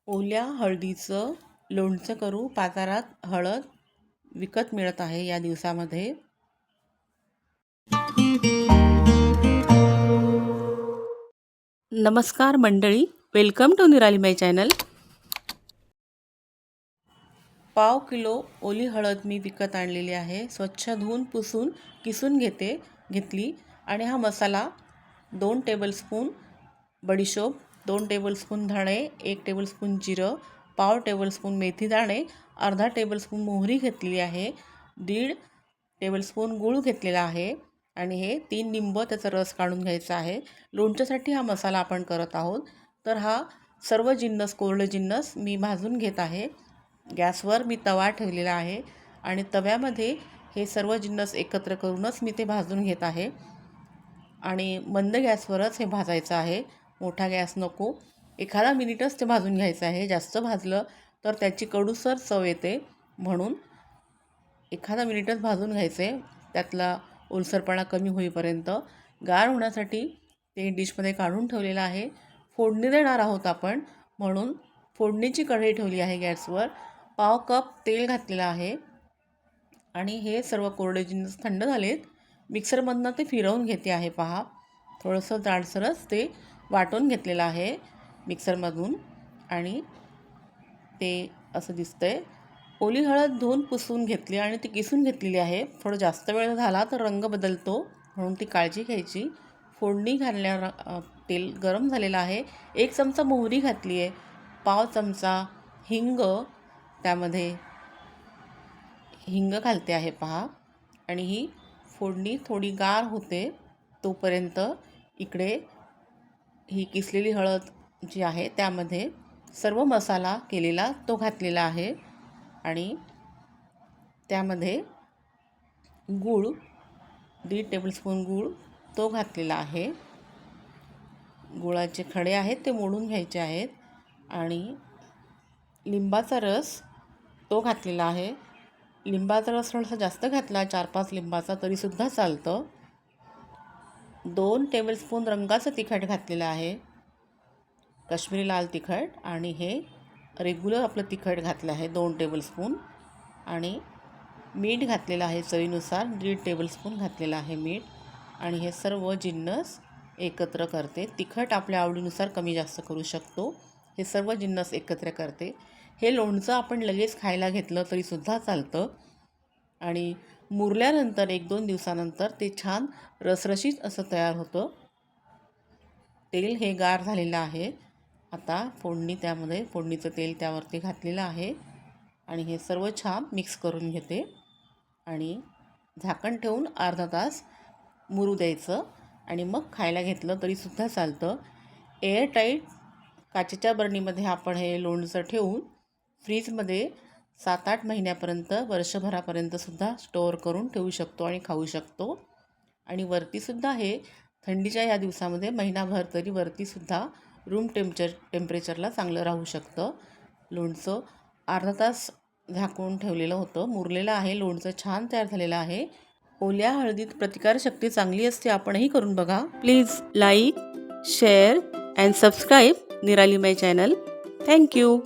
ओल्या हळदीचं लोणचं करू. बाजारात हळद विकत मिळत आहे या दिवसामध्ये. नमस्कार मंडळी, वेलकम टू निराली माय चॅनल. पाव किलो ओली हळद मी विकत आणलेली आहे. स्वच्छ धुवून पुसून किसून घेतली आणि हा मसाला 2 टेबलस्पून बडीशोप, 2 टेबलस्पून धणे, 1 टेबलस्पून जिरं, पाव टेबलस्पून मेथी दाणे, अर्धा टेबलस्पून मोहरी घेतलेली आहे, 1.5 टेबलस्पून गूळ घेतलेला आहे आणि हे 3 लिंब त्याचा रस काढून घ्यायचा आहे. लोणच्यासाठी हा मसाला आपण करत आहोत. तर हा सर्व जिन्नस, कोरडे जिन्नस मी भाजून घेत आहे. गॅसवर मी तवा ठेवलेला आहे आणि तव्यामध्ये हे सर्व जिन्नस एकत्र करूनच मी ते भाजून घेत आहे आणि मंद गॅसवरच हे भाजायचं आहे. मोठा गॅस नको. एखादा मिनिटच ते भाजून घ्यायचं आहे. जास्त भाजलं तर त्याची कडूसर चव येते, म्हणून एखादा मिनिटच भाजून घ्यायचे. त्यातला ओलसरपणा कमी होईपर्यंत गार होण्यासाठी ते डिशमध्ये काढून ठेवलेलं आहे. फोडणी देणार आहोत आपण, म्हणून फोडणीची कढई ठेवली आहे गॅसवर. पाव कप तेल घातलेलं आहे आणि हे सर्व कोरडे जिन्नस थंड झालेत. मिक्सरमधनं ते फिरवून घेते आहे. पहा, थोडंसं जाडसरच ते वाटून घेतलेलं आहे मिक्सरमधून आणि ते असं दिसतंय. ओली हळद धुवून पुसून घेतली आणि ती किसून घेतलेली आहे. थोडं जास्त वेळ झाला तर रंग बदलतो, म्हणून ती काळजी घ्यायची. फोडणी घालण्यावर तेल गरम झालेलं आहे. 1 चमचा मोहरी घातली आहे, पाव चमचा हिंग, त्यामध्ये हिंग घालते आहे पहा. आणि ही फोडणी थोडी गार होते तोपर्यंत इकडे ही किसलेली हळद जी आहे त्यामध्ये सर्व मसाला केलेला तो घातलेला आहे आणि त्यामध्ये गूळ, 1.5 टेबलस्पून गूळ तो घातलेला आहे. गुळाचे खडे आहेत ते मोडून घ्यायचे आहेत आणि लिंबाचा रस तो घातलेला आहे. लिंबाचा रस थोडासा जास्त घातला, 4-5 लिंबाचा, तरीसुद्धा चालतं. 2 टेबलस्पून रंगाचं तिखट घातलेलं आहे, काश्मीरी लाल तिखट, आणि हे रेग्युलर आपलं तिखट घातलं आहे 2 टेबलस्पून आणि मीठ घातलेलं आहे चवीनुसार, 1.5 टेबलस्पून घातलेलं आहे मीठ. आणि हे सर्व जिन्नस एकत्र करते. तिखट आपल्या आवडीनुसार कमी जास्त करू शकतो. हे सर्व जिन्नस एकत्र करते. हे लोणचं आपण लगेच खायला घेतलं तरीसुद्धा चालतं आणि मुरल्यानंतर 1-2 दिवसानंतर ते छान रसरशीत असं तयार होतं. तेल हे गार झालेलं आहे. आता त्यामध्ये फोडणीचं तेल त्यावरती घातलेलं आहे आणि हे सर्व छान मिक्स करून घेते आणि झाकण ठेवून अर्धा तास मुरू द्यायचं आणि मग खायला घेतलं तरीसुद्धा चालतं. एअरटाईट काचेच्या बरणीमध्ये आपण हे लोणचं ठेवून फ्रीजमध्ये 7-8 महिन्यापर्यंत, वर्षभरापर्यंतसुद्धा स्टोअर करून ठेवू शकतो आणि खाऊ शकतो. आणि वरतीसुद्धा हे थंडीच्या या दिवसामध्ये महिनाभर तरी वरतीसुद्धा रूम टेम्परेचरला चांगलं राहू शकतं. लोणचं अर्धा तास झाकून ठेवलेलं होतं, मुरलेलं आहे. लोणचं छान तयार झालेलं आहे. ओल्या हळदीत प्रतिकारशक्ती चांगली असते. आपणही करून बघा. Please like, share and subscribe निराली माय चॅनल. थँक्यू.